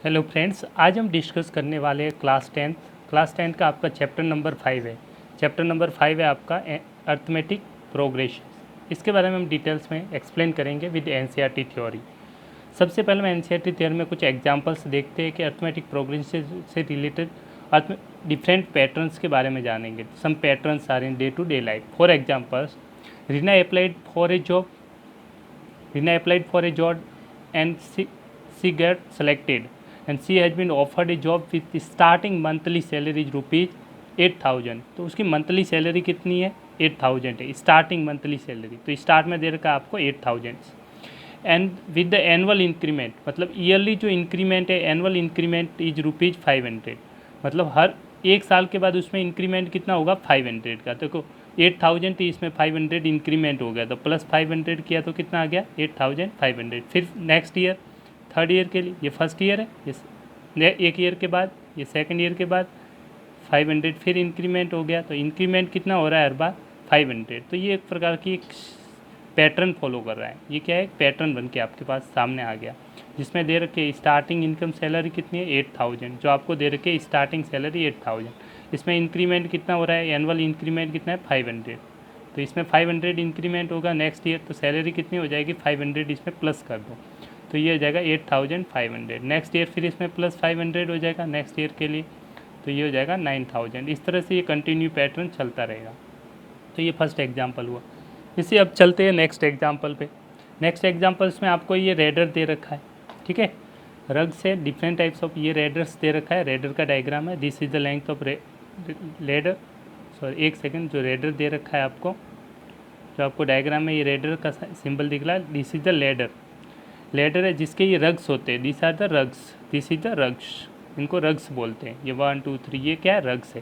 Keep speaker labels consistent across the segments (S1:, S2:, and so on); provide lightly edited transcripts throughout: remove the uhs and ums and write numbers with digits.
S1: Hello friends, आज हम discuss करने वाले हैं क्लास टेंथ का आपका चैप्टर नंबर 5 है। चैप्टर नंबर 5 है आपका अर्थमेटिक प्रोग्रेशन। इसके बारे में हम डिटेल्स में एक्सप्लेन करेंगे विद एनसीईआरटी थ्योरी। सबसे पहले हम एनसीईआरटी थ्योरी में कुछ एग्जांपल्स देखते हैं कि अर्थमेटिक प्रोग्रेशन से रिलेटेड अर्थ डिफरेंट पैटर्न्स के बारे में जानेंगे। Some patterns are in day to day life. For examples, Reena applied for a job and she got selected, and she has been offered a job with the starting monthly salary is rupees 8,000। तो उसकी monthly salary कितनी है? 8,000 है starting monthly salary. तो start में दे रखा है आपको 8,000 and with the annual increment, मतलब ईयरली जो इंक्रीमेंट है एनुअल इंक्रीमेंट इज रुपीज़ 500। मतलब हर एक साल के बाद उसमें इंक्रीमेंट कितना होगा? 500 का। देखो 8,000 थी, इसमें 500 इंक्रीमेंट हो गया तो प्लस 500 किया तो कितना आ गया? 8,500। फिर नेक्स्ट ईयर थर्ड ईयर के लिए, ये फर्स्ट ईयर है, ये एक ईयर के बाद, ये सेकंड ईयर के बाद 500 फिर इंक्रीमेंट हो गया। तो इंक्रीमेंट कितना हो रहा है हर बार? 500। तो ये एक प्रकार की एक पैटर्न फॉलो कर रहा है। ये क्या है? एक पैटर्न बन के आपके पास सामने आ गया, जिसमें दे रखे स्टार्टिंग इनकम सैलरी कितनी है? 8,000। जो आपको दे रखे स्टार्टिंग सैलरी 8,000, इसमें इंक्रीमेंट कितना हो रहा है? एनुअल इंक्रीमेंट कितना है? 500। तो इसमें 500 इंक्रीमेंट होगा नेक्स्ट ईयर, तो सैलरी कितनी हो जाएगी? 500 इसमें प्लस कर दो तो ये हो जाएगा 8,500। नेक्स्ट ईयर फिर इसमें प्लस 500 हो जाएगा नेक्स्ट ईयर के लिए, तो ये हो जाएगा 9,000। इस तरह से ये कंटिन्यू पैटर्न चलता रहेगा। तो ये फर्स्ट एग्जाम्पल हुआ। इसी अब चलते हैं नेक्स्ट एग्जाम्पल पे। नेक्स्ट एग्जाम्पल्स में आपको ये रेडर दे रखा है, ठीक है। रग से डिफरेंट टाइप्स ऑफ ये रेडर्स दे रखा है। रेडर का डायग्राम है। This is the length of raider, sorry एक सेकेंड, जो रेडर दे रखा है आपको, जो आपको डायग्राम में ये रेडर का सिंबल दिख रहा है, this is the ladder. Ladder है जिसके ये रग्स होते हैं, this are the rugs, this is the rugs, इनको रग्स बोलते हैं। ये 1 2 3 ये क्या है? रग्स है।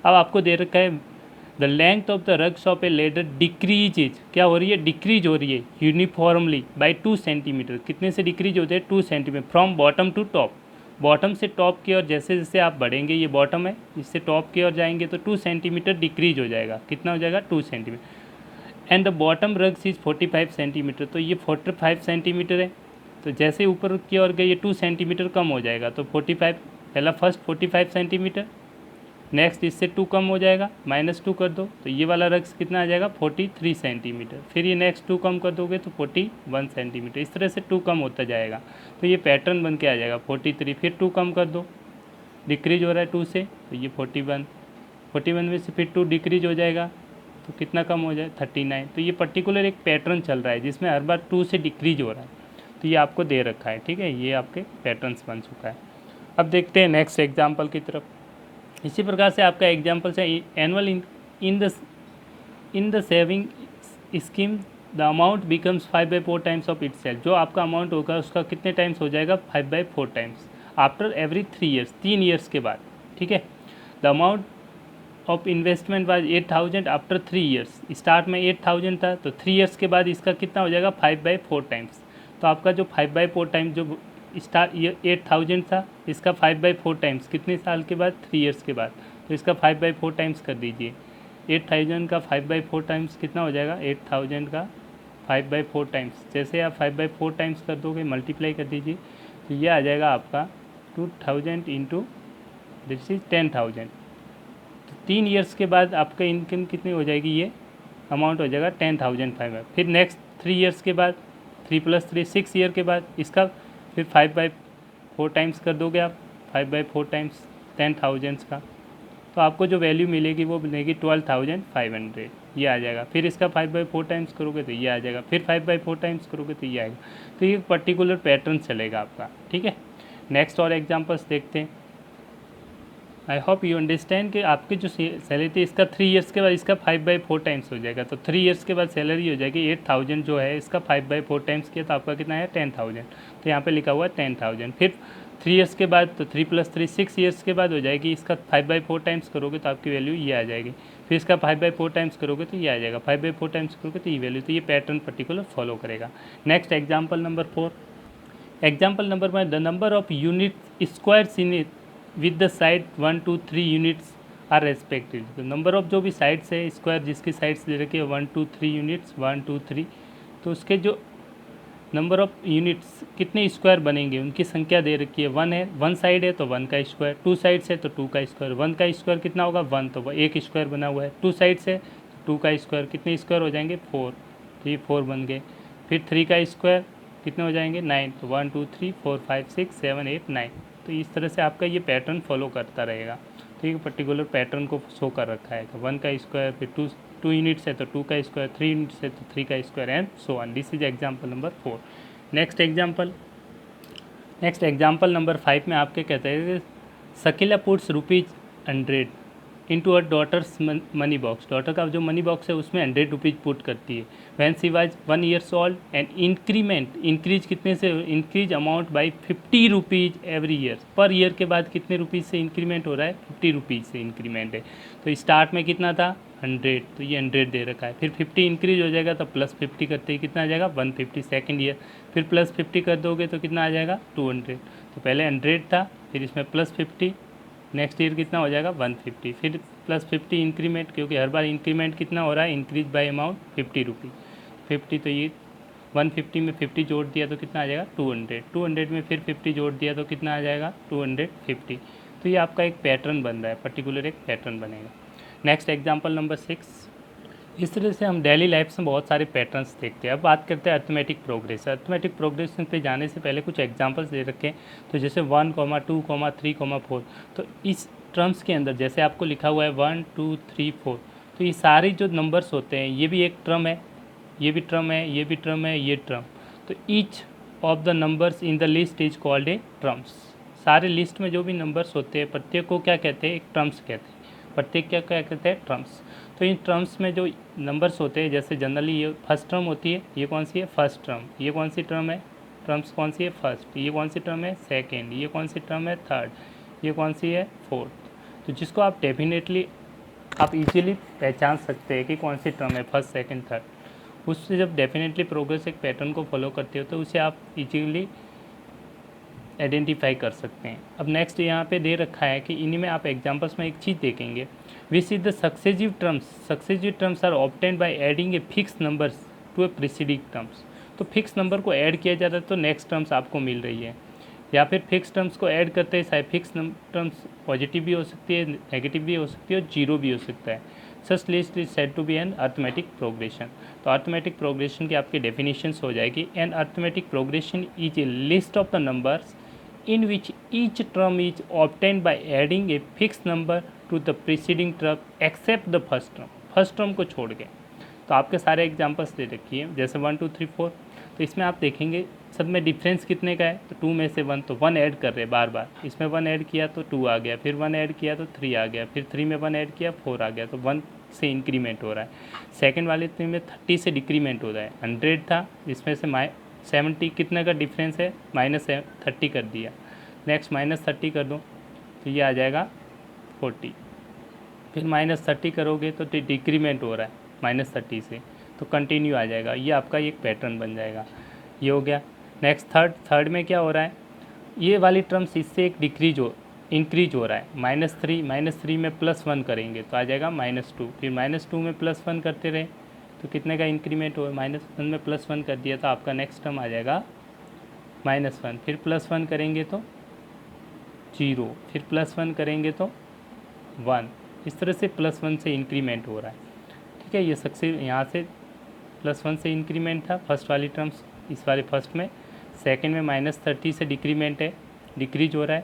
S1: अब आपको दे रखा है the length of the rugs of A ladder decrease, क्या हो रही है? डिक्रीज हो रही है यूनिफॉर्मली बाई 2 सेंटीमीटर। कितने से डिक्रीज होते हैं? 2 centimetre from bottom to top. Bottom से टॉप की ओर जैसे जैसे आप बढ़ेंगे, ये बॉटम है, इससे टॉप की ओर जाएंगे तो 2 सेंटीमीटर डिक्रीज हो जाएगा। कितना हो जाएगा? 2 centimetre. And the bottom rugs is 45 centimetre. तो ये 45 सेंटीमीटर है। तो जैसे ऊपर की ओर गए ये 2 सेंटीमीटर कम हो जाएगा। तो 45, पहला फर्स्ट 45 सेंटीमीटर, नेक्स्ट इससे 2 कम हो जाएगा, -2 कर दो तो ये वाला रग्स कितना आ जाएगा? 43 सेंटीमीटर। फिर ये नेक्स्ट 2 कम कर दोगे तो 41 सेंटीमीटर। इस तरह से 2 कम होता जाएगा। तो ये पैटर्न बन के आ जाएगा 43। फिर 2 कम कर दो, डिक्रीज हो रहा है 2 से, तो ये 41 में से फिर 2 डिक्रीज हो जाएगा तो कितना कम हो जाए? 39। तो ये पर्टिकुलर एक पैटर्न चल रहा है जिसमें हर बार 2 से डिक्रीज हो रहा है। तो ये आपको दे रखा है, ठीक है। ये आपके पैटर्न्स बन चुका है। अब देखते हैं नेक्स्ट एग्जाम्पल की तरफ। इसी प्रकार से आपका एग्जाम्पल्स है annual in the saving scheme the amount becomes 5/4 times of itself. जो आपका अमाउंट होगा उसका कितने टाइम्स हो जाएगा? 5/4 times after every 3 years, 3 years के बाद, ठीक है। The amount of investment was 8,000 after 3 years. Start में 8,000 था तो 3 ईयर्स के बाद इसका कितना हो जाएगा? 5/4 टाइम्स। तो आपका जो 5/4 टाइम्स जो स्टार्ट 8,000 था, इसका 5/4 टाइम्स कितने साल के बाद? 3 ईयर्स के बाद। तो इसका 5/4 टाइम्स कर दीजिए। 8,000 का 5/4 टाइम्स कितना हो जाएगा? 8,000 का 5/4 टाइम्स, जैसे आप 5/4 टाइम्स कर दोगे, मल्टीप्लाई कर दीजिए, तो ये आ जाएगा आपका 2,000 इंटू दिस इज 10,000। तो 3 ईयर्स के बाद आपका इनकम कितनी हो जाएगी? ये अमाउंट हो जाएगा 10,500। फिर नेक्स्ट 3 ईयर्स के बाद, 3 + 3 6 ईयर के बाद इसका फिर 5/4 टाइम्स कर दोगे आप, 5/4 टाइम्स 10,000 का, तो आपको जो वैल्यू मिलेगी वो मिलेगी 12,500। ये आ जाएगा। फिर इसका 5/4 टाइम्स करोगे तो ये आ जाएगा। फिर 5/4 टाइम्स करोगे तो ये आएगा। तो ये पर्टिकुलर पैटर्न चलेगा आपका, ठीक है। नेक्स्ट और एग्जांपल्स देखते हैं। आई होप यू अंडरस्टैंड कि आपकी जो सैलरी थी इसका 3 ईयर्स के बाद इसका 5/4 टाइम्स हो जाएगा। तो 3 ईयर्स के बाद सैलरी हो जाएगी 8,000 जो है, इसका 5/4 टाइम्स किया तो आपका कितना है? 10,000। तो यहाँ पे लिखा हुआ है 10,000। फिर 3 ईयर्स के बाद, तो 3 + 3 6 ईयर्स के बाद हो जाएगी। इसका 5/4 टाइम्स करोगे तो आपकी वैल्यू ये आ जाएगी। फिर इसका 5/4 टाइम्स करोगे तो ये आ जाएगा। 5/4 टाइम्स करोगे तो ये वैल्यू। तो ये पैटर्न पर्टिकुलर फॉलो करेगा। Next example number 4। Example number 1, the number of unit squares in it with the side 1 2 3 units are respective. तो नंबर ऑफ जो भी साइड्स है स्क्वायर जिसकी साइड्स दे रखी है 1 2 3 यूनिट्स, 1 2 3, तो उसके जो नंबर ऑफ यूनिट्स कितने स्क्वायर बनेंगे उनकी संख्या दे रखी है, 1 है, 1 साइड है तो 1 का स्क्वायर, 2 साइड्स है तो 2 का स्क्वायर, 1 का स्क्वायर कितना होगा 1, तो एक स्क्वायर बना हुआ है, 2 साइड्स है तो 2 का स्क्वायर, कितने स्क्वायर हो जाएंगे 4, तो ये 4 बन गए। फिर 3 का स्क्वायर कितने हो जाएंगे 9, तो 1 2 3 4 5 6 7 8 9। तो इस तरह से आपका ये पैटर्न फॉलो करता रहेगा। तो ये पर्टिकुलर पैटर्न को शो कर रखा है, 1 का स्क्वायर, फिर 2 यूनिट्स है तो 2 का स्क्वायर, 3 यूनिट्स है तो 3 का square and so on. This is example number 4। Next example number 5 में आपके कहते हैं Shakila puts ₹100 into a daughter's money box. Daughter का जो मनी बॉक्स है उसमें 100 रुपीज़ पुट करती है। Van she was 1 years old and increase कितने से, increase amount by 50 rupees every year. Per year के बाद कितने रुपीज़ से इंक्रीमेंट हो रहा है, 50 रुपीज़ से इंक्रीमेंट है। तो स्टार्ट में कितना था 100, तो ये 100 दे रखा है। फिर 50 इंक्रीज हो जाएगा तो प्लस 50 करते ही कितना आ जाएगा 150 सेकेंड ईयर। फिर प्लस 50 कर दोगे तो कितना आ जाएगा 200। तो पहले 100 था, फिर इसमें प्लस 50, नेक्स्ट ईयर कितना हो जाएगा 150, फिर प्लस 50 इंक्रीमेंट, क्योंकि हर बार इंक्रीमेंट कितना हो रहा है, इंक्रीज बाय अमाउंट 50 रुपीज़। 50 तो ये 150 में 50 जोड़ दिया तो कितना आ जाएगा 200, 200 में फिर 50 जोड़ दिया तो कितना आ जाएगा 250। तो ये आपका एक पैटर्न बन रहा है, पर्टिकुलर एक पैटर्न बनेगा। Next example number 6। इस तरह से हम डेली लाइफ में बहुत सारे पैटर्न्स देखते हैं। अब बात करते हैं अर्थमेटिक प्रोग्रेस। अर्थमेटिक प्रोग्रेशन पे जाने से पहले कुछ एग्जांपल्स दे रखे हैं। तो जैसे 1, 2, 3, 4, तो इस टर्म्स के अंदर जैसे आपको लिखा हुआ है 1 2 3 4, तो ये सारे जो नंबर्स होते हैं ये भी एक ट्रम है, ये भी ट्रम है, ये भी ट्रम है, ये ट्रम। तो each of the numbers in the list is called a terms. सारे लिस्ट में जो भी नंबर्स होते हैं प्रत्येक को क्या कहते हैं, एक ट्रम्स कहते हैं। प्रत्येक क्या क्या कहते हैं, ट्रम्स। तो इन टर्म्स में जो नंबर्स होते हैं, जैसे जनरली ये फर्स्ट टर्म होती है, ये कौन सी है फर्स्ट टर्म, ये कौन सी टर्म है, टर्म्स कौन सी है फर्स्ट, ये कौन सी टर्म है सेकंड, ये कौन सी टर्म है थर्ड, ये कौन सी है फोर्थ। तो जिसको आप डेफिनेटली आप इजीली पहचान सकते हैं कि कौन सी टर्म है फर्स्ट सेकंड थर्ड, उससे जब डेफिनेटली प्रोग्रेस एक पैटर्न को फॉलो करते हो तो उसे आप इजीली आइडेंटिफाई कर सकते हैं। अब नेक्स्ट यहाँ पे दे रखा है कि इन्हीं में आप एग्जांपल्स में एक चीज़ देखेंगे, which is the successive terms are obtained by adding a fix numbers to a preceding terms. तो फिक्स नंबर को ऐड किया जाता है तो नेक्स्ट टर्म्स आपको मिल रही है, या फिर फिक्स टर्म्स को ऐड करते हैं, चाहे फिक्स टर्म्स पॉजिटिव भी हो सकती है, नेगेटिव भी हो सकती है और जीरो भी हो सकता है। Such list is said to be an arithmetic progression. तो अर्थमेटिक प्रोग्रेशन की आपकी डेफिनेशंस हो जाएगी, an arithmetic progression is a list of the numbers in which each term is obtained by adding a fixed number to the preceding term except the first term को छोड़ के। तो आपके सारे एग्जांपल्स दे रखिए, जैसे 1 2 3 4, तो इसमें आप देखेंगे सब में डिफरेंस कितने का है, तो 2 में से 1, तो 1 ऐड कर रहे हैं बार बार, इसमें 1 ऐड किया तो 2 आ गया, फिर 1 ऐड किया तो 3 आ गया, फिर 3 में 1 ऐड किया 4 आ गया, तो 1 से इंक्रीमेंट हो रहा है। सेकंड वाले 3 में 30 से डिक्रीमेंट हो रहा है, 100 था इसमें से 70 कितने का डिफरेंस है, -30 कर दिया, नेक्स्ट -30 कर दो तो ये आ जाएगा 40, फिर -30 करोगे तो डिक्रीमेंट हो रहा है -30 से, तो कंटिन्यू आ जाएगा। ये आपका एक पैटर्न बन जाएगा, ये हो गया। नेक्स्ट थर्ड में क्या हो रहा है, ये वाली टर्म्स इससे एक इंक्रीज हो रहा है, -3 में +1 करेंगे तो आ जाएगा -2, फिर -2 में +1 करते रहे तो कितने का इंक्रीमेंट हो, -1 में +1 कर दिया तो आपका नेक्स्ट टर्म आ जाएगा -1, फिर +1 करेंगे तो 0, फिर +1 करेंगे तो 1, इस तरह से +1 से इंक्रीमेंट हो रहा है। ठीक है, ये सक्सेस यहाँ से +1 से इंक्रीमेंट था फर्स्ट वाली टर्म्स, इस वाले फर्स्ट में, सेकंड में -30 से डिक्रीमेंट है, डिक्रीज हो रहा है,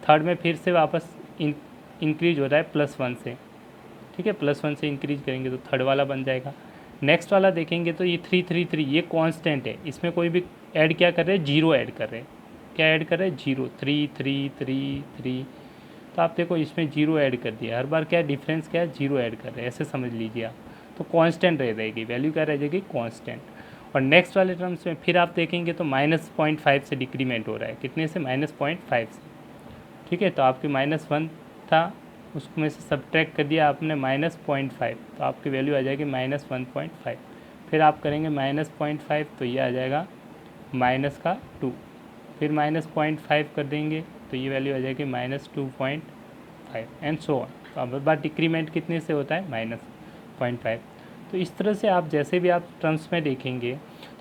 S1: थर्ड में फिर से वापस इंक्रीज हो रहा है +1 से। ठीक है, +1 से इंक्रीज करेंगे तो थर्ड वाला बन जाएगा। नेक्स्ट वाला देखेंगे तो ये 3 3 3 ये कांस्टेंट है, इसमें कोई भी ऐड क्या कर रहे हैं, 0 ऐड कर रहे हैं, क्या ऐड कर रहे हैं 0, 3 3 3 3, तो आप देखो इसमें 0 ऐड कर दिया, हर बार क्या डिफरेंस क्या है 0 ऐड कर रहे हैं, ऐसे समझ लीजिए आप। तो कांस्टेंट रह जाएगी, वैल्यू क्या रह जाएगी कांस्टेंट। और नेक्स्ट वाले टर्म्स में फिर आप देखेंगे तो -0.5 से डिक्रीमेंट हो रहा है, कितने से, -0.5 से। ठीक है, तो आपकी -1 था उसमें से सब्ट्रैक्ट कर दिया आपने -0.5, तो आपकी वैल्यू आ जाएगी -1.5, फिर आप करेंगे -0.5 तो ये आ जाएगा -2, फिर -0.5 कर देंगे तो ये वैल्यू आ जाएगी -2.5 एंड सो ऑन। तो अब बार डिक्रीमेंट कितने से होता है, -0.5। तो इस तरह से आप जैसे भी आप टर्म्स में देखेंगे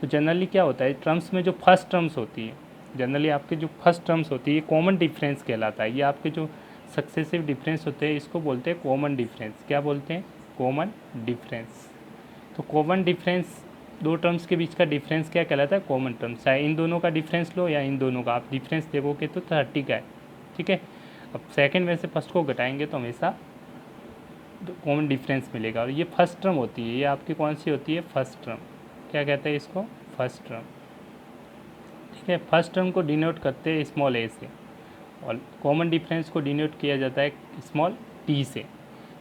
S1: तो जनरली क्या होता है, टर्म्स में जो फर्स्ट टर्म्स होती है, जनरली आपके जो फर्स्ट टर्म्स होती है कॉमन डिफरेंस कहलाता है। ये आपके जो सक्सेसिव डिफरेंस होते हैं इसको बोलते हैं कॉमन डिफरेंस। क्या बोलते हैं? Common difference. तो कॉमन डिफरेंस, दो टर्म्स के बीच का डिफरेंस क्या कहलाता है? Common terms. चाहे इन दोनों का डिफरेंस लो या इन दोनों का, आप डिफरेंस देखोगे तो 30 का है, ठीक है। अब सेकंड में से फर्स्ट को घटाएंगे तो हमेशा कॉमन डिफरेंस मिलेगा। और ये फर्स्ट टर्म होती है, ये आपकी कौन सी होती है? First term. क्या कहते हैं इसको? फर्स्ट टर्म, ठीक है। फर्स्ट टर्म को डिनोट करते हैं स्मॉल ए से और कॉमन डिफरेंस को डिनोट किया जाता है स्मॉल टी से।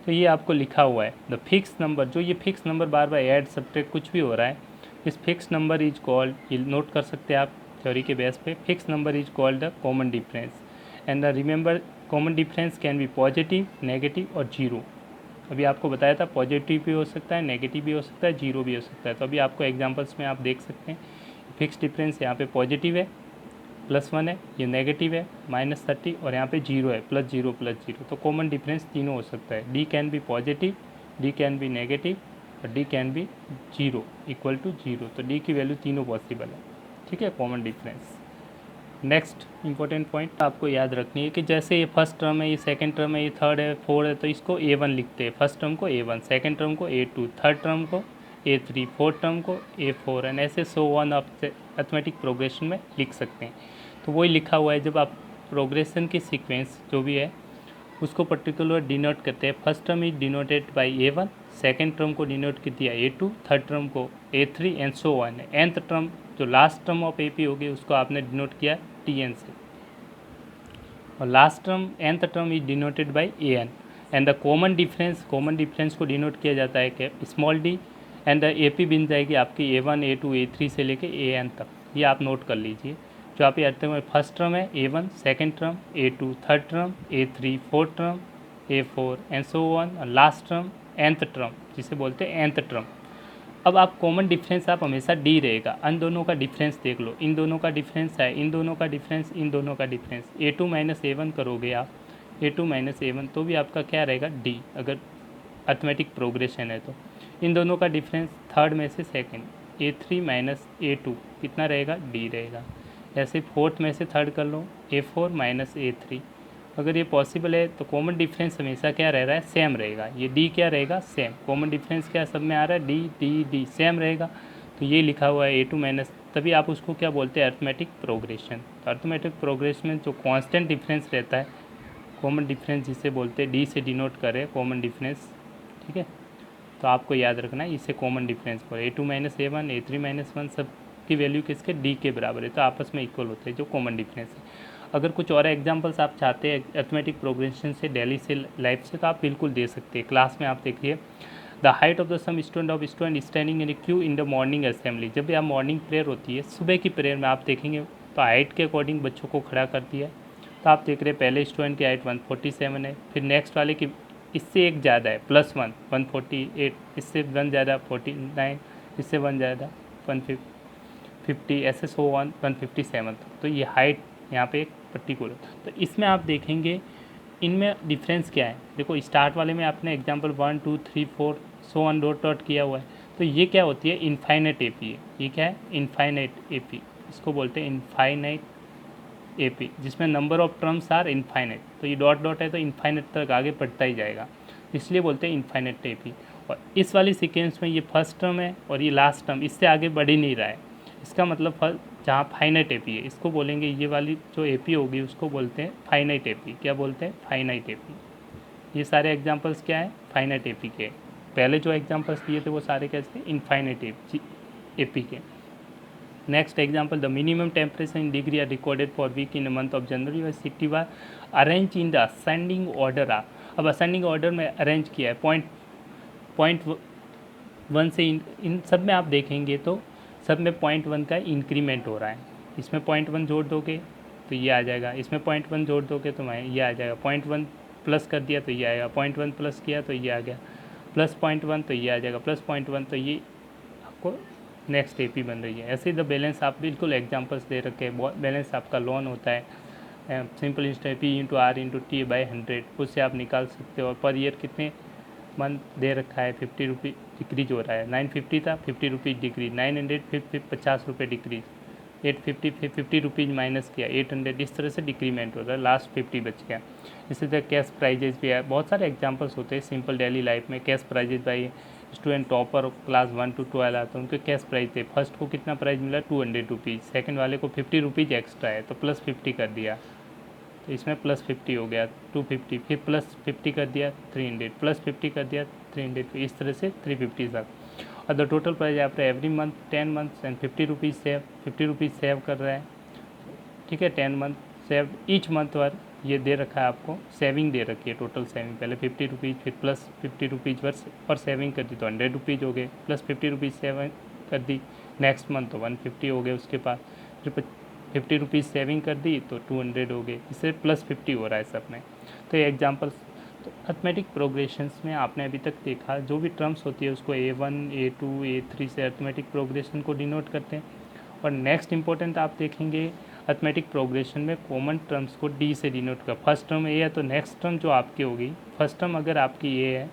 S1: तो ये आपको लिखा हुआ है द फिक्स नंबर, जो ये फिक्स नंबर बार बार ऐड सब्ट्रैक्ट कुछ भी हो रहा है, इस फिक्स नंबर इज कॉल्ड, ये नोट कर सकते हैं आप थ्योरी के बेस पे, fix number is called the common difference. And the remember common difference can be positive, negative और जीरो। अभी आपको बताया था पॉजिटिव भी हो सकता है, नेगेटिव भी हो सकता है, जीरो भी हो सकता है। तो अभी आपको एग्जांपल्स में आप देख सकते हैं फिक्स डिफरेंस यहाँ पे पॉजिटिव है +1 है, ये नेगेटिव है -30 और यहाँ पे जीरो है +0 तो कॉमन डिफरेंस तीनों हो सकता है। D can be positive, d can be negative और d can be zero equal to zero. तो डी की वैल्यू तीनों पॉसिबल है, ठीक है, common difference. Next important point आपको याद रखनी है कि जैसे ये फर्स्ट टर्म है, ये सेकंड टर्म है, ये थर्ड है, फोर्थ है, तो इसको A1 लिखते हैं। फर्स्ट टर्म को A1, सेकंड टर्म को A2, थर्ड टर्म को A3, फोर्थ टर्म को A4 एंड ऐसे सो वन आप अर्थमेटिक प्रोग्रेशन में लिख सकते हैं। तो वही लिखा हुआ है, जब आप प्रोग्रेशन की सीक्वेंस जो भी है उसको पर्टिकुलर डिनोट करते हैं। First term is denoted by A1, second term को डिनोट कर दिया A2, थर्ड टर्म को A3 and so one. nth term जो लास्ट टर्म ऑफ AP होगी उसको आपने डिनोट किया Tn से, और last term nth term is denoted by An and the common difference को डिनोट किया जाता है कि small d and the AP बन जाएगी आपकी A1, A2, A3 से लेके An तक। ये आप नोट कर लीजिए। जो आप अर्थ में फर्स्ट टर्म है A1, second term A2, third term A3, fourth term A4 and so one, last term nth term जिसे बोलते हैं nth टर्म। अब आप कॉमन डिफरेंस आप हमेशा डी रहेगा, इन दोनों का डिफरेंस देख लो, इन दोनों का डिफरेंस है, इन दोनों का डिफरेंस, इन दोनों का डिफरेंस, A2 - A1 करोगे आप, A2 - A1 तो भी आपका क्या रहेगा? डी, अगर अर्थमेटिक प्रोग्रेशन है तो। इन दोनों का डिफरेंस थर्ड में से सेकंड, A3 - A2 कितना रहेगा? डी रहेगा। ऐसे फोर्थ में से थर्ड कर लो, A4 - A3। अगर ये पॉसिबल है तो कॉमन डिफरेंस हमेशा क्या रह रहा है? सेम रहेगा। ये डी क्या रहेगा? सेम। कॉमन डिफरेंस क्या सब में आ रहा है? डी डी डी, सेम रहेगा। तो ये लिखा हुआ है A2 माइनस, तभी आप उसको क्या बोलते हैं? Arithmetic progression. तो अर्थमेटिक प्रोग्रेशन में जो कांस्टेंट डिफरेंस रहता है, कॉमन डिफरेंस जिसे बोलते हैं, डी से डिनोट करें कॉमन डिफरेंस, ठीक है। तो आपको याद रखना है इसे कॉमन डिफरेंस पर A2 - A1, A3 - 1 सब की वैल्यू किसके? डी के बराबर है, तो आपस में इक्वल होते हैं जो कॉमन डिफरेंस है। अगर कुछ और एग्जांपल्स आप चाहते हैं अर्थमेटिक प्रोग्रेशन से, डेली से, लाइफ से, तो आप बिल्कुल दे सकते हैं। क्लास में आप देखिए the height of the some student of student standing in a queue in the morning assembly. जब भी आप मॉर्निंग प्रेयर होती है, सुबह की प्रेयर में आप देखेंगे तो हाइट के अकॉर्डिंग बच्चों को खड़ा कर दिया है। तो आप देख रहे हैं पहले स्टूडेंट की हाइट 147 है, फिर नेक्स्ट वाले की इससे एक ज़्यादा है +1 148, इससे 1 ज़्यादा 49, इससे 1 ज़्यादा 150, ऐसे सो 157। तो ये हाइट यहाँ पे एक पर्टिकुलर। तो इसमें आप देखेंगे इनमें डिफरेंस क्या है। देखो स्टार्ट वाले में आपने example 1 2 3 4 so on dot dot किया हुआ है। तो ये क्या होती है? इनफाइनाइट AP है। ये क्या है? इनफाइनाइट AP, इसको बोलते हैं इनफाइनाइट AP, जिसमें number of terms are infinite. तो ये डॉट डॉट है तो इनफाइनाइट तक आगे बढ़ता ही जाएगा, इसलिए बोलते हैं इनफाइनाइट AP। और इस वाली सीक्वेंस में ये फर्स्ट टर्म है और ये लास्ट टर्म, इससे आगे बढ़ ही नहीं रहा है। इसका मतलब जहाँ फाइनाइट AP है इसको बोलेंगे, ये वाली जो AP होगी उसको बोलते हैं फाइनाइट AP। क्या बोलते हैं? Finite AP। ये सारे एग्जांपल्स क्या है? फाइनाइट AP के। पहले जो एग्जांपल्स दिए थे वो सारे कैसे थे? इनफाइनाइट AP के। Next example, the minimum temperature in degree are recorded for week in month of January और city war arrange in the ascending order are. अब असेंडिंग ऑर्डर में अरेंज किया है, पॉइंट 1 से इन सब में आप देखेंगे तो सब में 0.1 का इंक्रीमेंट हो रहा है। इसमें 0.1 जोड़ दोगे तो ये आ जाएगा, इसमें 0.1 जोड़ दोगे तो ये आ जाएगा, 0.1 प्लस कर दिया तो ये आएगा, 0.1 प्लस किया तो ये आ गया, प्लस 0.1 तो ये आ जाएगा, प्लस 0.1 तो ये आपको नेक्स्ट AP बन रही है। ऐसे ही द बैलेंस आप बिल्कुल एग्जांपल्स दे रखे हैं। बैलेंस आपका लोन होता है simple instant P × R × T/100, उससे आप निकाल सकते हो। और पर ईयर कितने मंथ दे रखा है 50 रुपीज़ डिक्रीज हो रहा है, 950 था 50 रुपीज़ डिक्रीज, 900 फिर 50 रुपये डिक्रीज, 850 फिर 50 रुपीज़ माइनस किया, 800, इस तरह से डिक्रीमेंट हो रहा है, लास्ट 50 बच गया। इसी तरह कैश प्राइजेज भी है, बहुत सारे एग्जांपल्स होते हैं सिंपल डेली लाइफ में। Cash prizes by student topper class 1 to 12 आता है, उनके कैश प्राइस थे, फर्स्ट को कितना प्राइस मिला 200 रुपीज़, सेकेंड वाले को 50 रुपीज़ एक्स्ट्रा है तो प्लस 50 कर दिया, तो इसमें प्लस 50 हो गया 250, फिर प्लस 50 कर दिया 300, प्लस 50 कर दिया 300, इस तरह से 350 तक। और द टोटल प्राइस आपका every month 10 months and 50 rupees save, 50 rupees save कर रहा है, ठीक है, 10 मंथ सेव ईच मंथ पर ये दे रखा है आपको, सेविंग दे रखी है, टोटल सेविंग पहले 50 रुपीज़ फिर प्लस 50 रुपीज़ पर सेविंग कर दी तो 100 रुपीज़ हो गए, प्लस 50 रुपीज़ सेविंग कर दी नेक्स्ट मंथ तो 150 हो गए उसके पास, फिर 50 रुपीज़ सेविंग कर दी तो 200 हो गए, इससे प्लस 50 हो रहा है सब में। तो ये एग्जांपल्स। तो अर्थमेटिक प्रोग्रेशंस में आपने अभी तक देखा जो भी टर्म्स होती है उसको A1 A2 A3 से अर्थमेटिक प्रोग्रेशन को डिनोट करते हैं। और नेक्स्ट इंपॉर्टेंट आप देखेंगे अर्थमेटिक प्रोग्रेशन में कॉमन टर्म्स को D से डिनोट कर, फर्स्ट टर्म A है तो नेक्स्ट टर्म जो आपकी होगी, फर्स्ट टर्म अगर आपकी A है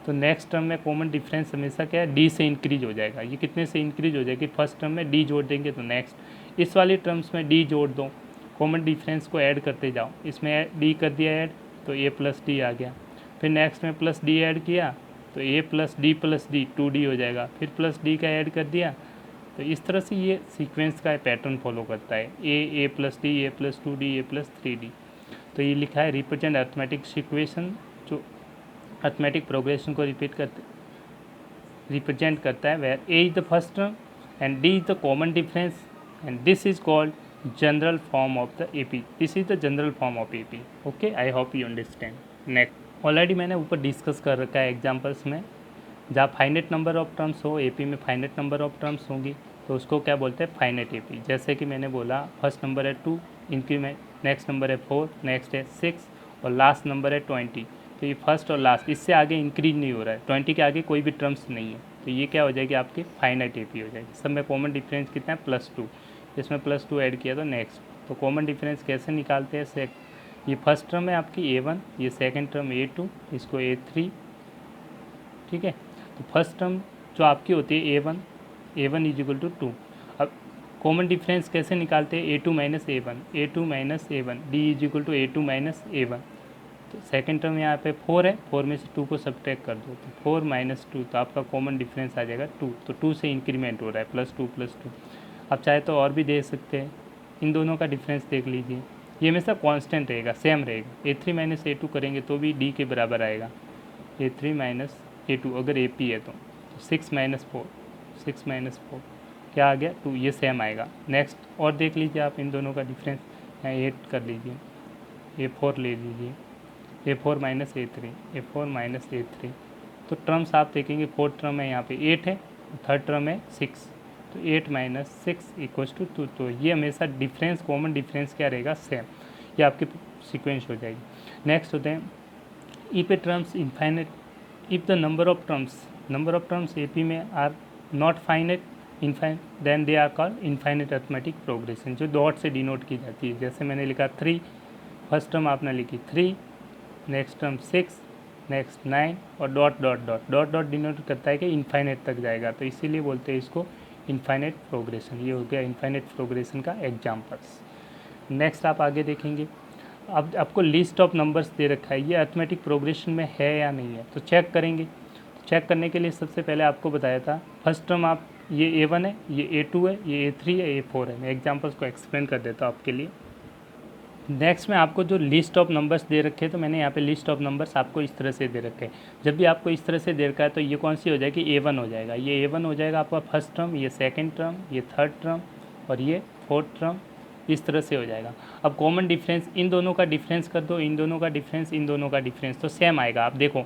S1: तो नेक्स्ट टर्म में कॉमन डिफरेंस हमेशा क्या है D से इंक्रीज हो जाएगा। ये कितने से इंक्रीज हो जाएगी, फर्स्ट टर्म में D जोड़ देंगे तो नेक्स्ट, इस वाली टर्म्स में D जोड़ दो, कॉमन डिफरेंस को ऐड करते जाओ, इसमें D कर दिया ऐड तो A प्लस डी आ गया, फिर नेक्स्ट में प्लस D ऐड किया तो A प्लस डी 2D हो जाएगा, फिर प्लस D का ऐड कर दिया, तो इस तरह से ये सीक्वेंस का पैटर्न फॉलो करता है, A plus D A plus 2D A plus 3D। तो ये लिखा है रिप्रेजेंट अर्थमेटिक सिक्वेशन, जो अर्थमेटिक प्रोग्रेशन को रिप्रेजेंट करता है, where A is the first term and D is the common difference and this is called general form of the AP, this is the general form of AP। Okay, I hope you understand. Next, already मैंने ऊपर discuss कर रखा है examples में, जहाँ finite number of terms हो, AP में फाइनेट number of terms होंगी तो उसको क्या बोलते हैं, फाइनेट AP। जैसे कि मैंने बोला फर्स्ट नंबर है 2, इंक्रीमेंट नेक्स्ट नंबर है 4, नेक्स्ट है 6 और लास्ट नंबर है 20, तो ये फर्स्ट और लास्ट, इससे आगे इंक्रीज नहीं हो रहा है, 20 के आगे कोई भी टर्म्स नहीं है, तो ये क्या हो जाएगी आपकी फाइनाइट AP हो जाएगी। सब में कॉमन डिफरेंस कितना है +2, इसमें +2 ऐड किया तो नेक्स्ट, तो कॉमन डिफरेंस कैसे निकालते हैं, ये फर्स्ट टर्म है आपकी A1, ये सेकेंड टर्म A2, इसको A3, ठीक है। तो फर्स्ट टर्म जो आपकी होती है A1 इज इक्वल टू 2। अब कॉमन डिफरेंस कैसे निकालते हैं, A2 minus A1 D is equal to A2 minus A1। तो सेकेंड टर्म यहाँ पे 4 है, 4 में से 2 को सब्ट्रैक्ट कर दो तो 4 माइनस 2, तो आपका कॉमन डिफरेंस आ जाएगा 2, तो 2 से इंक्रीमेंट हो रहा है +2 आप चाहे तो और भी दे सकते हैं, इन दोनों का डिफरेंस देख लीजिए, ये हमेशा कांस्टेंट रहेगा, सेम रहेगा, A3 माइनस A2 करेंगे तो भी D के बराबर आएगा, A3 माइनस A2 अगर AP है तो 6 माइनस 4 क्या आ गया 2, ये सेम आएगा। नेक्स्ट और देख लीजिए आप इन दोनों का डिफरेंस, यहाँ 8 कर लीजिए, A4 ले लीजिए, A4 माइनस A3, तो टर्म्स आप देखेंगे, फोर्थ टर्म है यहाँ पे 8 है, थर्ड टर्म है 6, तो 8 माइनस 6 इक्वल्स टू 2, तो ये हमेशा डिफरेंस, कॉमन डिफरेंस क्या रहेगा, सेम, ये आपकी सीक्वेंस हो जाएगी। नेक्स्ट होते हैं if a terms infinite, if the number of terms AP में are not finite then they are called infinite arithmetic progression, जो डॉट से डिनोट की जाती है। जैसे मैंने लिखा 3, फर्स्ट टर्म आपने लिखी 3, नेक्स्ट टर्म 6, नेक्स्ट 9 और डॉट डिनोट करता है कि इनफाइनाइट तक जाएगा, तो इसीलिए बोलते हैं इसको इनफाइनाइट प्रोग्रेशन। ये हो गया इनफाइनाइट प्रोग्रेशन का एग्जाम्पल्स। नेक्स्ट आप आगे देखेंगे, अब आपको लिस्ट ऑफ नंबर्स दे रखा है, ये अर्थमेटिक प्रोग्रेशन में है या नहीं है, तो चेक करेंगे। तो चेक करने के लिए सबसे पहले आपको बताया था फर्स्ट टर्म आप, ये A1 है, ये A2 है, ये A3 है, A4 है। मैं एग्जांपल्स को एक्सप्लेन कर देता हूँ आपके लिए। नेक्स्ट में आपको जो लिस्ट ऑफ नंबर्स दे रखे हैं, तो मैंने यहाँ पे लिस्ट ऑफ नंबर्स आपको इस तरह से दे रखे हैं। जब भी आपको इस तरह से दे रखा है तो ये कौन सी हो जाएगी, A1 हो जाएगा, ये A1 हो जाएगा आपका फर्स्ट टर्म, ये सेकेंड टर्म, ये थर्ड टर्म और ये फोर्थ टर्म, इस तरह से हो जाएगा। अब कॉमन डिफरेंस, इन दोनों का डिफरेंस कर दो, इन दोनों का डिफरेंस तो सेम आएगा। आप देखो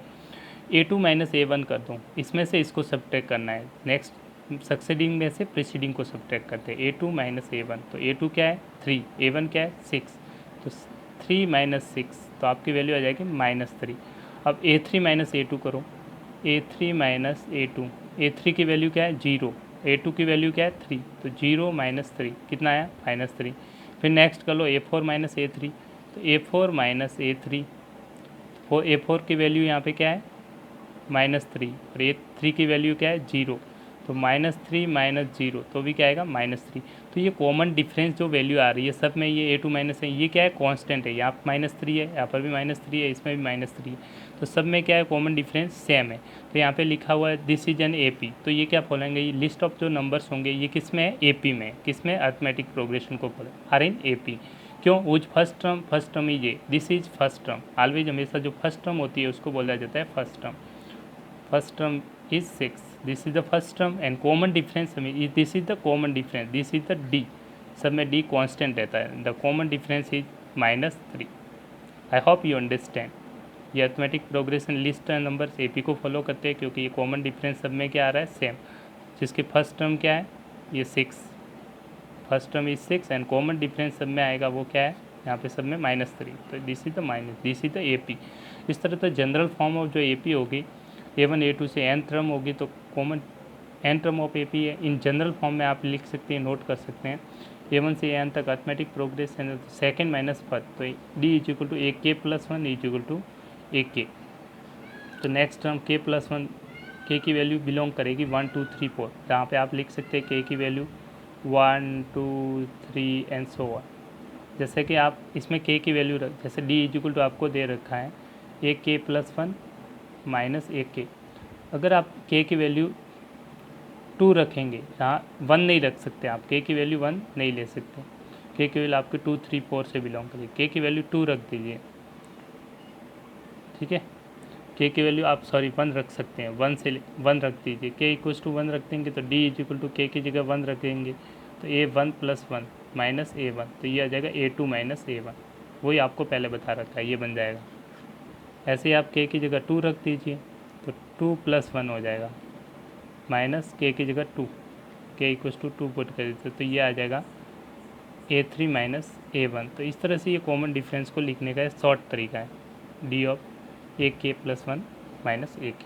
S1: A2 माइनस A1 कर दो, इसमें से इसको सब्ट्रैक्ट करना है, नेक्स्ट सक्सेडिंग में से प्रीसीडिंग को सब्ट्रैक्ट करते हैं, A2 माइनस A1, तो A2 क्या है 3, A1 क्या है 6, तो 3 माइनस 6, तो आपकी वैल्यू आ जाएगी -3। अब A3 माइनस A2 करो, A3 माइनस A3 की वैल्यू क्या है 0, A2 की वैल्यू क्या है 3, तो 0 माइनस 3 कितना आया -3। फिर नेक्स्ट कर लो A4 माइनस A3, तो A4 माइनस A3, A4 की वैल्यू यहाँ पे क्या है -3 और ये 3 की वैल्यू क्या है 0, तो -3 -0 तो भी क्या आएगा -3। तो ये कॉमन डिफरेंस जो वैल्यू आ रही है सब में ये A2 माइनस है, ये क्या है कांस्टेंट है, यहाँ पर -3 है, यहाँ पर भी -3 है, इसमें भी -3 है, तो सब में क्या है कॉमन डिफरेंस सेम है। तो यहाँ पे लिखा हुआ है दिस इज एन AP, तो ये क्या फॉलोइंग है, ये लिस्ट ऑफ जो नंबर्स होंगे ये किस में है AP में, किस में अर्थमेटिक प्रोग्रेशन को फॉलो आर इन AP। क्यों, उज first term is a, this is first term, always हमेशा जो फर्स्ट टर्म होती है उसको बोला जाता है first term. First term is 6, this is the first term and common difference this is the common difference, this is the D, सब में D constant रहता है, the common difference is -3। I hope you understand। ये arithmetic progression list numbers AP को follow करते हैं क्योंकि ये कॉमन डिफरेंस सब में क्या आ रहा है सेम, जिसके फर्स्ट टर्म क्या है ये 6, first term is 6 and common difference सब में आएगा वो क्या है यहाँ पे सब में -3, तो दिस इज द AP। इस तरह तो जनरल फॉर्म ऑफ जो AP होगी A1 A2 से n टर्म होगी तो common n term of AP है, इन जनरल फॉर्म में आप लिख सकते हैं, नोट कर सकते हैं A1 से n तक arithmetic progression second minus first, तो D is equal to AK + 1 is equal to AK। तो नेक्स्ट टर्म K+1 K की वैल्यू बिलोंग करेगी 1 2 3 4, जहाँ पे आप लिख सकते हैं K की वैल्यू 1 2 3 एंड सो ऑन। जैसे कि आप इसमें K की वैल्यू रख, जैसे D इज इक्वल टू आपको दे रखा है AK + 1 -AK, अगर आप K की वैल्यू 2 रखेंगे, यहाँ 1 नहीं रख सकते आप, K की वैल्यू 1 नहीं ले सकते, K की वैल्यू आपके 2 3 4 से बिलोंग करेगी, K की वैल्यू 2 रख दीजिए, ठीक है। K की वैल्यू आप 1 रख सकते हैं, 1 से 1 रख दीजिए, K = 1 रख देंगे तो D = K की जगह 1 रख देंगे तो A1 + 1 -A1, तो ये आ जाएगा A2 - A1, वही आपको पहले बता रखा है, ये बन जाएगा। ऐसे ही आप K की जगह 2 रख दीजिए तो 2 + 1 हो जाएगा, माइनस K की जगह 2, K = 2 पुट कर देते तो ये आ जाएगा A3 - A1। तो इस तरह से ये कॉमन डिफरेंस को लिखने का शॉर्ट तरीका है, D ऑफ AK + 1 -AK,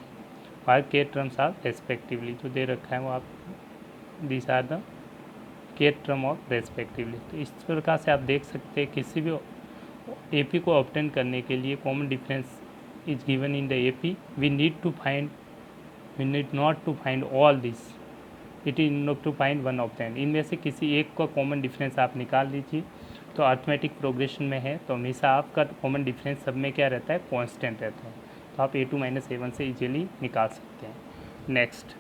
S1: और K टर्म्स आप रेस्पेक्टिवली जो दे रखा है वो आप this are the K term of respectively. तो इस प्रकार से आप देख सकते हैं किसी भी AP को ऑब्टेन करने के लिए common difference is given in the AP, we need not to find all this, it is enough to find one of them। इनमें से किसी एक का कॉमन डिफरेंस आप निकाल लीजिए, तो अर्थमेटिक प्रोग्रेशन में है तो हमेशा आपका कॉमन डिफरेंस सब में क्या रहता है कांस्टेंट रहता है, तो आप A2 - A1 से इजीली निकाल सकते हैं। नेक्स्ट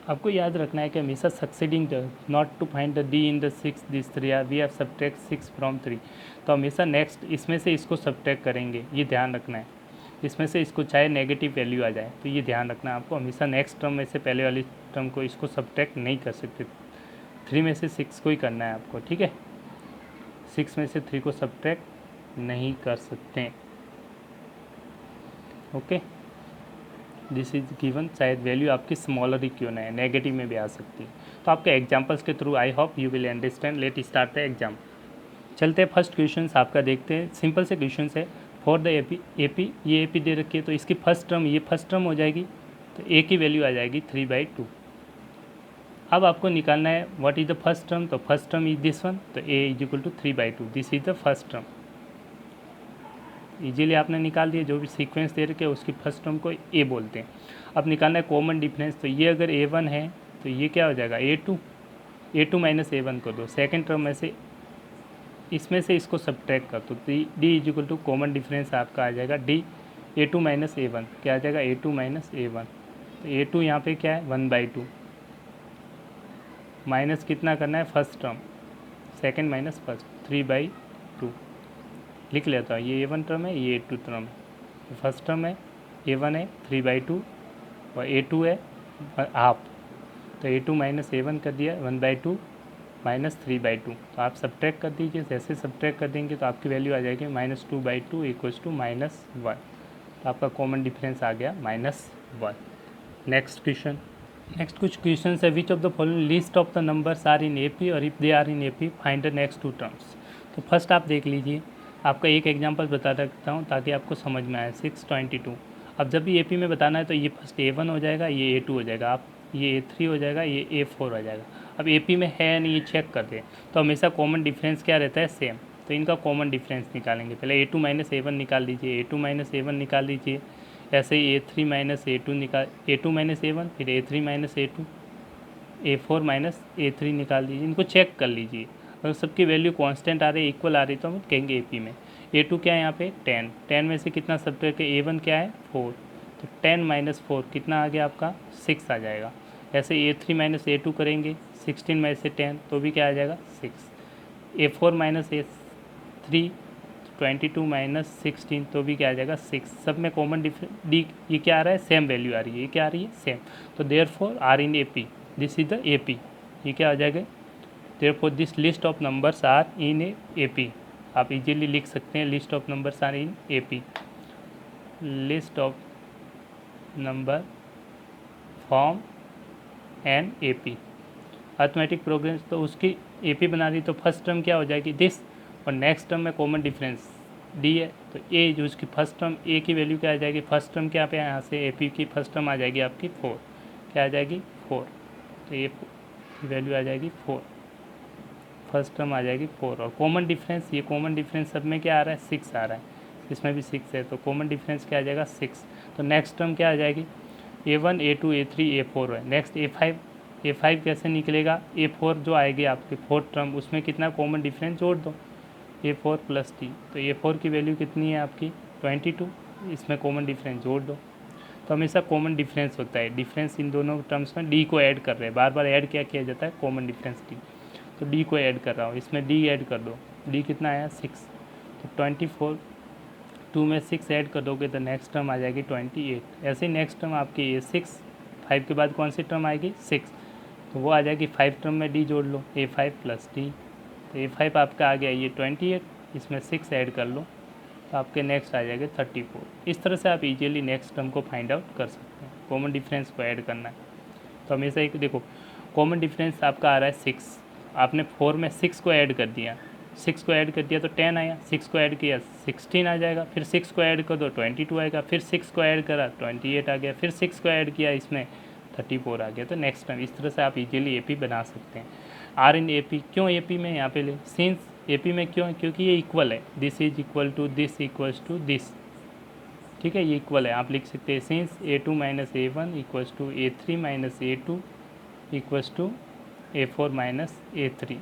S1: आपको याद रखना है कि हमेशा succeeding not to find the D in the 6 this 3 we have subtract 6 from 3, तो हमेशा नेक्स्ट इसमें से इसको सब्ट्रैक्ट करेंगे, ये ध्यान रखना है, इसमें से इसको चाहे नेगेटिव वैल्यू आ जाए तो ये ध्यान रखना है आपको, हमेशा नेक्स्ट टर्म में से पहले वाली टर्म को इसको सब्ट्रैक्ट नहीं कर सकते, 3 में से 6 को ही करना है आपको, ठीक है, 6 में से 3 को सब्ट्रैक्ट नहीं कर सकते, ओके। दिस इज गिवन, शायद वैल्यू आपकी स्मॉलर ही क्यों ना है, नेगेटिव में भी आ सकती है। तो आपके एग्जाम्पल्स के through I hope you will understand. Let start the exam. चलते हैं फर्स्ट क्वेश्चन आपका देखते हैं, सिंपल से क्वेश्चन है। फॉर द AP ये AP दे रखी है तो इसकी फर्स्ट टर्म ये फर्स्ट टर्म हो जाएगी, तो A की वैल्यू आ जाएगी 3/2। अब आपको निकालना है what is the first term, तो first term is this one, तो A = 3/2, this is the first term. Easily आपने निकाल दिया, जो भी सीक्वेंस दे रखे उसकी फर्स्ट टर्म को A बोलते हैं। अब निकालना है कॉमन डिफरेंस, तो ये अगर A1 है तो ये क्या हो जाएगा A2 - A1 को दो, सेकेंड टर्म में से इसमें से इसको सब्ट्रैक्ट कर दो, तो D = कॉमन डिफरेंस आपका आ जाएगा D A2 - A1, क्या आ जाएगा A2 - A1, तो A2 यहाँ पे क्या है 1/2, माइनस कितना करना है first term, second minus first 3/2 लिख लेता हूँ। ये A1 टर्म है, ये A2 टर्म है, फर्स्ट टर्म है A1 है 3/2 और A2 है हाफ, तो A2 - A1 कर दिया 1/2 -3/2, तो आप सब्ट्रैक्ट कर दीजिए, जैसे सब्ट्रैक्ट कर देंगे तो आपकी वैल्यू आ जाएगी -2/2 = -1, तो आपका कॉमन डिफरेंस आ गया -1। नेक्स्ट क्वेश्चन, नेक्स्ट कुछ क्वेश्चन है, which of the following list of the numbers are in AP और if they are in AP find the next 2 terms. तो फर्स्ट आप देख लीजिए, आपका एक एग्जांपल बता सकता हूँ ताकि आपको समझ में आए। 622, अब जब भी AP में बताना है तो ये फर्स्ट A1 हो जाएगा, ये A2 हो जाएगा, आप ये A3 हो जाएगा, ये A4 हो जाएगा। अब AP में है नहीं, ये चेक कर दे, तो हमेशा कॉमन डिफरेंस क्या रहता है सेम, तो इनका कॉमन डिफरेंस निकालेंगे। पहले A2 - A1 निकाल लीजिए, A2 - A1 निकाल लीजिए, ऐसे ही A3 माइनस A2 निकाल, A2 माइनस A1, फिर A3 minus A2, A4 minus A3 निकाल दीजिए। इनको चेक कर लीजिए, अगर सबकी वैल्यू कांस्टेंट आ रही है, इक्वल आ रही तो हम कहेंगे AP में। A2 क्या है यहाँ पे 10, 10 में से कितना सब्ट्रैक्ट है, A1 क्या है 4, तो 10 माइनस 4 कितना आ गया आपका 6 आ जाएगा। ऐसे A3 माइनस A2 करेंगे, 16 में से 10 तो भी क्या आ जाएगा 6। A4 माइनस A3 22 माइनस 16 तो भी क्या आ जाएगा 6। सब में कॉमन डी ये क्या आ रहा है, सेम वैल्यू आ रही है, ये क्या आ रही है सेम। तो therefore are in AP, this is the AP, ये क्या आ जाएगा, therefore this list of numbers are in AP। आप इजीली लिख सकते हैं list of numbers are in AP, list of number form an AP। Arithmetic progress तो उसकी AP बना दी, तो फर्स्ट टर्म क्या हो जाएगी दिस, और नेक्स्ट टर्म में कॉमन डिफरेंस D है, तो A जो उसकी फर्स्ट टर्म A की वैल्यू क्या आ जाएगी, फर्स्ट टर्म क्या पे यहाँ से AP की फर्स्ट टर्म आ जाएगी आपकी 4, क्या आ जाएगी 4, तो ये वैल्यू आ जाएगी 4, फर्स्ट टर्म आ जाएगी 4। और कॉमन डिफरेंस, ये कॉमन डिफरेंस सब में क्या आ रहा है 6 आ रहा है, इसमें भी 6 है, तो कॉमन डिफरेंस क्या आ जाएगा 6। तो नेक्स्ट टर्म क्या आ जाएगी A1 A2 A3 A4 है। नेक्स्ट A5 कैसे निकलेगा, A4 जो आएगी आपकी फोर्थ टर्म, उसमें कितना कॉमन डिफरेंस जोड़ दो, A4 प्लस D, तो A4 की वैल्यू कितनी है आपकी 22, इसमें कॉमन डिफरेंस जोड़ दो। तो हमेशा कॉमन डिफरेंस होता है, डिफरेंस इन दोनों टर्म्स में D को ऐड कर रहे हैं, बार बार ऐड क्या किया जाता है कॉमन डिफरेंस D, तो D को ऐड कर रहा हूँ, इसमें D ऐड कर दो, D कितना आया 6, तो 24, 2 में 6 ऐड कर दोगे तो नेक्स्ट टर्म आ जाएगी 28। ऐसे ही नेक्स्ट टर्म आपकी A6, 5 के बाद कौन सी टर्म आएगी 6, तो वो आ जाएगी 5 टर्म में D जोड़ लो, A5 प्लस D, तो A5 आपका आ गया ये 28, इसमें 6 ऐड कर लो तो आपके नेक्स्ट आ जाएगा 34। इस तरह से आप इजीली नेक्स्ट टर्म को फाइंड आउट कर सकते हैं, कॉमन डिफरेंस को ऐड करना है। तो हमेशा एक देखो कॉमन डिफरेंस आपका आ रहा है 6, आपने 4 में 6 को ऐड कर दिया, 6 को ऐड कर दिया तो 10 आया, 6 को ऐड किया 16 आ जाएगा, फिर 6 को ऐड कर दो 22 आएगा, फिर 6 को ऐड करा 28 आ गया, फिर 6 को ऐड किया इसमें 34 आ गया। तो नेक्स्ट टाइम इस तरह से आप इजीली AP बना सकते हैं। आर इन AP, क्यों AP में यहाँ पे ले, सिंस AP में क्यों, क्योंकि ये इक्वल है, this is equal to this equals to this, ठीक है ये इक्वल है। आप लिख सकते हैं since A2 minus A1 equals to A3 minus A2 equals to A4 minus A3,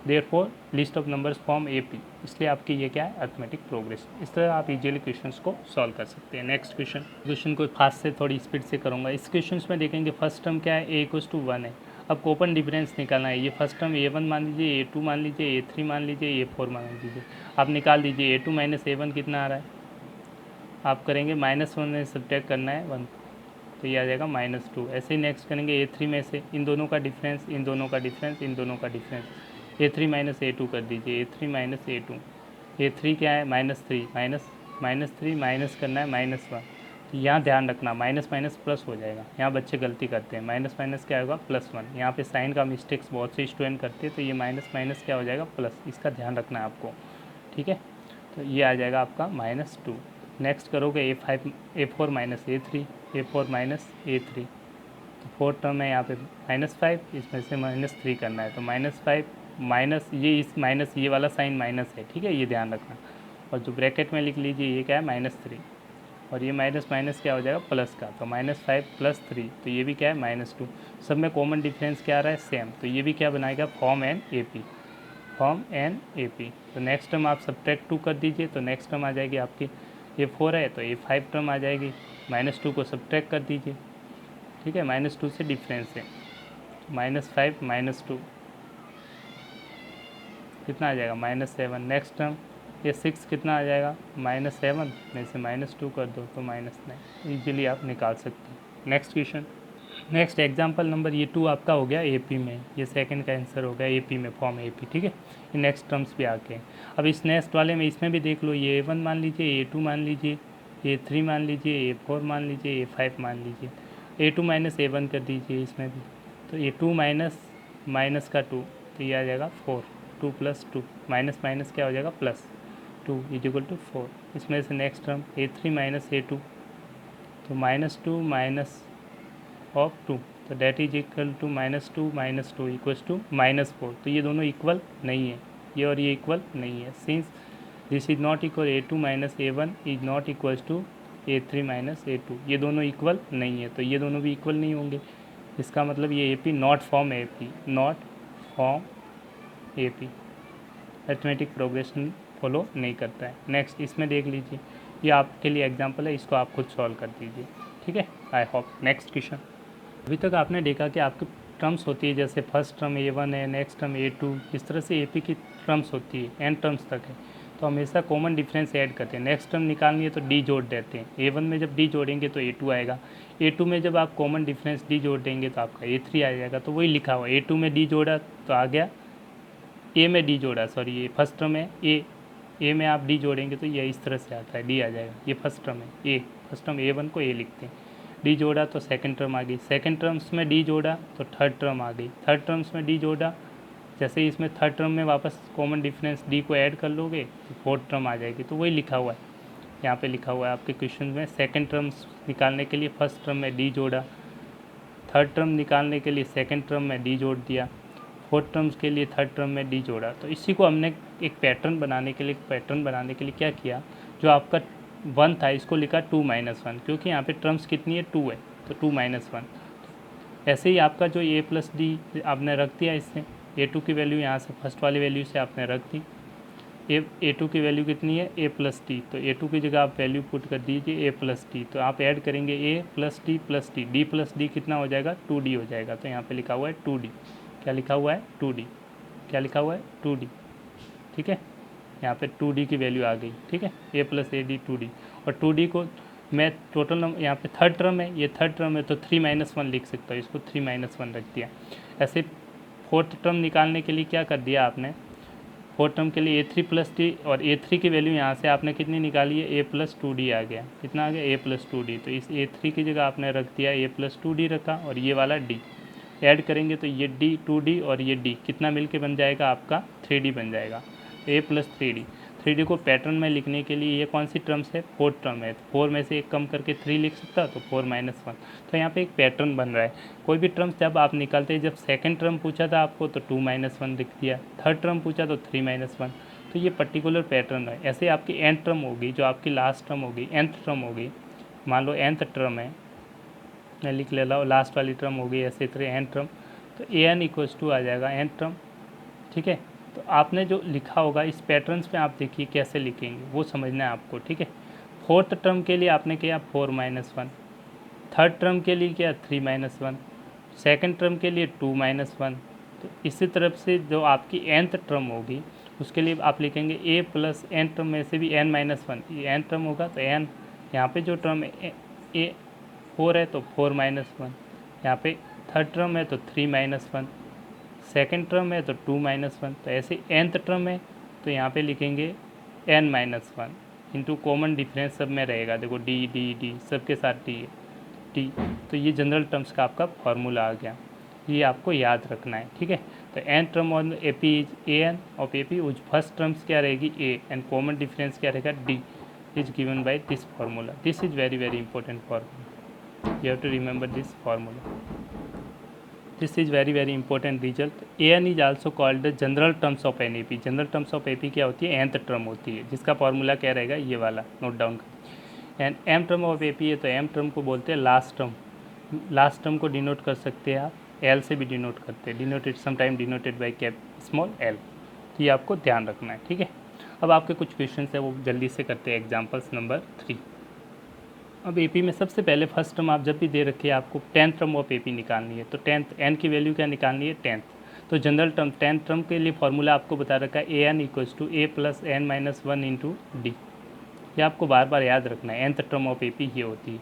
S1: therefore list of numbers form AP, इसलिए आपकी ये क्या है अर्थमेटिक प्रोग्रेस। इस तरह आप इजीली क्वेश्चंस को सॉल्व कर सकते हैं। नेक्स्ट क्वेश्चन को फास्ट से थोड़ी स्पीड से करूँगा। इस क्वेश्चन में देखेंगे फर्स्ट टर्म क्या है A इक्वल्स टू 1 है, अब कॉमन डिफरेंस निकालना है। ये फर्स्ट टर्म A1 मान लीजिए, A2 मान लीजिए, A3 मान लीजिए, A4 मान लीजिए, आप निकाल दीजिए। A2 माइनस A1 कितना आ रहा है, आप करेंगे -1 में सब्ट्रैक्ट करना है 1, तो ये आ जाएगा -2। ऐसे ही नेक्स्ट करेंगे A3 में से इन दोनों का डिफरेंस, इन दोनों का डिफरेंस, इन दोनों का डिफरेंस, A3 माइनस A2 कर दीजिए, A3 माइनस A2, A3 क्या है -3, -3 माइनस करना है -1, तो यहाँ ध्यान रखना माइनस माइनस प्लस हो जाएगा, यहाँ बच्चे गलती करते हैं, माइनस माइनस क्या होगा +1, यहाँ पे साइन का मिस्टेक्स बहुत से स्टूडेंट करते हैं, तो ये माइनस माइनस क्या हो जाएगा प्लस, इसका ध्यान रखना है आपको, ठीक है। तो ये आ जाएगा आपका -2। नेक्स्ट करोगे A4 minus A3, A4 minus A3, तो फोर्थ टर्म है यहाँ पे -5, इसमें से -3 करना है, तो -5 माइनस ये, इस माइनस ये वाला साइन माइनस है, ठीक है ये ध्यान रखना। और जो ब्रैकेट में लिख लीजिए ये क्या है -3, और ये माइनस माइनस क्या हो जाएगा प्लस का, तो -5 + 3, तो ये भी क्या है -2। सब में कॉमन डिफरेंस क्या आ रहा है सेम, तो ये भी क्या बनाएगा form an AP, form an AP। तो नेक्स्ट टर्म आप सब्ट्रैक्ट 2 कर दीजिए, तो नेक्स्ट टर्म आ जाएगी आपकी A4 है तो A5 टर्म आ जाएगी, -2 को सब्ट्रैक्ट कर दीजिए, ठीक है -2 से डिफरेंस है, -5 - 2 कितना आ जाएगा -7। नेक्स्ट टर्म ये 6 कितना आ जाएगा -7 में से -2 कर दो तो -9, ईजिली आप निकाल सकते हैं। Next question, next example number ये 2 आपका हो गया AP में, ये सेकंड का आंसर हो गया AP में, फॉर्म AP, ठीक है। ये नेक्स्ट टर्म्स भी आके अब इस नेक्स्ट वाले में इसमें भी देख लो, ये A1 मान लीजिए, A2 मान लीजिए, A3 मान लीजिए, A4 मान लीजिए, A5 मान लीजिए, A2 माइनस A1 कर दीजिए इसमें भी, तो A2 माइनस का 2, तो ये आ जाएगा 4, 2 + 2 माइनस माइनस क्या हो जाएगा +2 = 4। इसमें से next term A3 minus A2, तो -2 माइनस ऑफ 2, तो डेट इज इक्वल टू -2 - 2 = -4। तो ये दोनों इक्वल नहीं है, ये और ये इक्वल नहीं है। Since this is not equal A2 minus A1 is not equal to A3 minus A2, ये दोनों इक्वल नहीं है, तो ये दोनों भी इक्वल नहीं होंगे। इसका मतलब ये AP not form AP, not form AP, arithmetic progression follow नहीं करता है। नेक्स्ट इसमें देख लीजिए, ये आपके लिए एग्जांपल है, इसको आप खुद सॉल्व कर दीजिए, ठीक है। I hope. नेक्स्ट क्वेश्चन, अभी तक आपने देखा कि आपकी टर्म्स होती है, जैसे फर्स्ट टर्म A1 है, नेक्स्ट टर्म A2, इस तरह से AP की टर्म्स होती है, n टर्म्स तक है, तो हमेशा कॉमन डिफरेंस ऐड करते हैं। नेक्स्ट टर्म निकालनी है तो D जोड़ देते हैं। A1 में जब D जोड़ेंगे तो A2 आएगा, A2 में जब आप कॉमन डिफरेंस D जोड़ देंगे तो आपका A3 आ जाएगा। तो वही लिखा हुआ, A2 में D जोड़ा तो आ गया, A में D जोड़ा, सॉरी ये फर्स्ट टर्म है, A में आप D जोड़ेंगे तो ये इस तरह से आता है, D आ जाएगा। ये फर्स्ट टर्म है A, फर्स्ट टर्म A1 को A लिखते हैं। D जोड़ा तो सेकंड टर्म आ गई, सेकंड टर्म्स में D जोड़ा तो थर्ड टर्म आ गई, थर्ड टर्म्स में D जोड़ा, जैसे ही इसमें थर्ड टर्म में वापस कॉमन डिफरेंस D को ऐड कर लोगे तो फोर्थ टर्म आ जाएगी। तो वही लिखा हुआ है, यहाँ पे लिखा हुआ है आपके क्वेश्चन में, सेकंड टर्म्स निकालने के लिए फर्स्ट टर्म में D जोड़ा, थर्ड टर्म निकालने के लिए सेकंड टर्म में D जोड़ दिया, फोर्थ टर्म्स के लिए थर्ड टर्म में D जोड़ा। तो इसी को हमने एक पैटर्न बनाने के लिए क्या किया, जो आपका 1 था इसको लिखा 2 माइनस 1, क्योंकि यहाँ पे टर्म्स कितनी है 2 है, तो 2 माइनस 1। ऐसे ही आपका जो A प्लस डी आपने रख दिया, इससे A2 की वैल्यू यहाँ से फर्स्ट वाली वैल्यू से आपने रख दी, A2 की वैल्यू कितनी है A प्लस डी, तो A2 की जगह आप वैल्यू पुट कर दीजिए A प्लस डी, तो आप ऐड करेंगे A plus D D plus D कितना हो जाएगा 2D हो जाएगा। तो यहाँ पे लिखा हुआ है 2D, क्या लिखा हुआ है 2D, क्या लिखा हुआ है 2D, ठीक है। यहाँ पे 2D की वैल्यू आ गई, ठीक है, A प्लस AD 2D, और 2D को मैं टोटल नंबर, यहाँ पे थर्ड टर्म है, ये थर्ड टर्म है तो 3 माइनस 1 लिख सकता हूँ, इसको 3 माइनस 1 रख दिया। ऐसे फोर्थ टर्म निकालने के लिए क्या कर दिया आपने, फोर्थ टर्म के लिए A3 प्लस डी, और A3 की वैल्यू यहाँ से आपने कितनी निकाली है A प्लस 2D आ गया, कितना आ गया A प्लस 2D, तो इस A3 की जगह आपने रख दिया A प्लस 2D रखा, और ये वाला D ऐड करेंगे तो ये D 2D और ये D कितना मिलके बन जाएगा आपका 3D बन जाएगा, A प्लस 3D को पैटर्न में लिखने के लिए ये कौन सी टर्म्स है, फोर्थ टर्म है, तो 4 में से एक कम करके 3 लिख सकता, तो 4 माइनस 1। तो यहाँ पे एक पैटर्न बन रहा है, कोई भी टर्म्स जब आप निकालते हैं, जब सेकंड टर्म पूछा था आपको तो 2 माइनस 1 लिख दिया, थर्ड टर्म पूछा तो 3 माइनस 1, तो ये पर्टिकुलर पैटर्न है। ऐसे आपकी एंड टर्म होगी, जो आपकी लास्ट टर्म होगी, nth टर्म होगी, मान लो nth टर्म है, मैं लिख ले रहा हूँ, लास्ट वाली टर्म होगी ऐसे तरह एंड टर्म, तो an इक्वल्स टू आ जाएगा एंड टर्म, ठीक है। तो आपने जो लिखा होगा इस पैटर्न्स में आप देखिए कैसे लिखेंगे, वो समझना है आपको, ठीक है। फोर्थ टर्म के लिए आपने किया 4 माइनस 1, थर्ड टर्म के लिए किया 3 माइनस 1, सेकेंड टर्म के लिए 2 माइनस 1। तो इसी तरफ से जो आपकी nth टर्म होगी उसके लिए आप लिखेंगे A प्लस एन टर्म में से भी n माइनस 1, ये एन टर्म होगा तो n, यहाँ पे जो टर्म A 4 है तो 4 माइनस 1, यहाँ पे थर्ड टर्म है तो 3 माइनस 1, सेकेंड टर्म है तो 2 माइनस 1, तो ऐसे nth टर्म है तो यहाँ पे लिखेंगे n minus 1 into common difference सब में रहेगा, देखो D सबके साथ D है, D, तो ये जनरल टर्म्स का आपका फॉर्मूला आ गया, ये आपको याद रखना है, ठीक है। तो n term on AP is an of AP, उस फर्स्ट टर्म्स क्या रहेगी A, एंड कॉमन डिफरेंस क्या रहेगा D, is given by this formula, this is very very important formula, you have to remember this formula, this is very very important result. an is also called the general terms of an AP, general terms of AP क्या होती है, nth term होती है, जिसका formula क्या रहेगा ये वाला, नोट डाउन कर। And m term of AP है तो m टर्म को बोलते हैं लास्ट टर्म, लास्ट टर्म को डिनोट कर सकते हैं आप L से भी डिनोट करते हैं, denoted sometime denoted by cap small l, तो ये आपको ध्यान रखना है, ठीक है। अब आपके कुछ क्वेश्चन है वो जल्दी से करते हैं, एग्जाम्पल्स नंबर 3। अब AP में सबसे पहले फर्स्ट टर्म आप जब भी दे रखे हैं आपको 10th टर्म ऑफ AP निकालनी है, तो 10th n की वैल्यू क्या निकालनी है 10th, तो जनरल टर्म 10th टर्म के लिए फॉर्मूला आपको बता रखा है an equals to A plus n minus 1 into D, ये आपको बार बार याद रखना है, nth टर्म ऑफ AP ये होती है।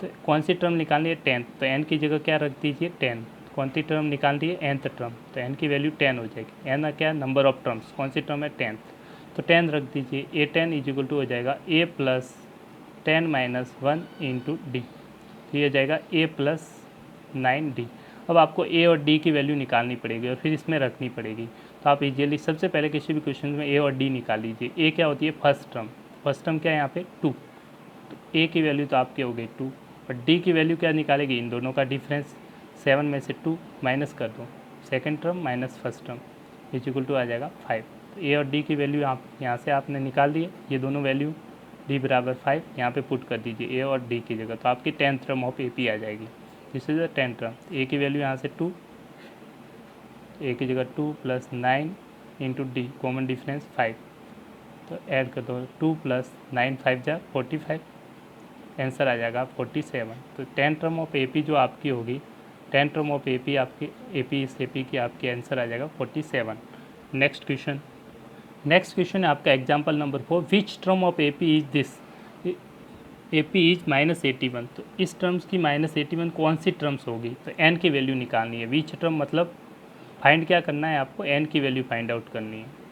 S1: तो कौन सी टर्म निकालनी है 10th, तो n की जगह क्या रख दीजिए 10, कौन सी टर्म निकालनी है nth टर्म, तो n की वैल्यू 10 हो जाएगी, n क्या नंबर ऑफ टर्म्स, कौन सी टर्म है 10th, तो 10 रख दीजिए, A10 इज इक्वल टू हो जाएगा A plus 10 minus 1 into D, तो ये हो जाएगा A प्लस 9D। अब आपको A और D की वैल्यू निकालनी पड़ेगी और फिर इसमें रखनी पड़ेगी, तो आप इजीली सबसे पहले किसी भी क्वेश्चन में A और D निकाल लीजिए। A क्या होती है फर्स्ट टर्म, फर्स्ट टर्म क्या है यहाँ पे 2, तो A की वैल्यू तो आपकी हो गई 2, और D की वैल्यू क्या निकालेगी, इन दोनों का डिफरेंस, 7 में से 2 माइनस कर दो, second term minus first term is equal to आ जाएगा 5। तो A और D की वैल्यू आप यहाँ से आपने निकाल दी है, ये दोनों वैल्यू डी बराबर 5, यहाँ पे पुट कर दीजिए ए और डी की जगह, तो आपकी 10th term of A P आ जाएगी। This is the 10th term. A की वैल्यू यहाँ से 2, ए की जगह 2 plus 9 into d, common difference 5, तो ऐड कर दो 2 प्लस 9 5 जा 45, आंसर आ जाएगा 47। तो 10 टर्म ऑफ ए पी जो आपकी होगी, 10 टर्म ऑफ ए पी आपकी ए पी की आपकी आंसर आ जाएगा 47। नेक्स्ट क्वेश्चन है आपका example number 4, which term of A P is this, A P is -81। तो इस टर्म्स की -81 कौन सी टर्म्स होगी, तो एन की वैल्यू निकालनी है। विच टर्म मतलब फाइंड क्या करना है आपको, एन की वैल्यू फाइंड आउट करनी है।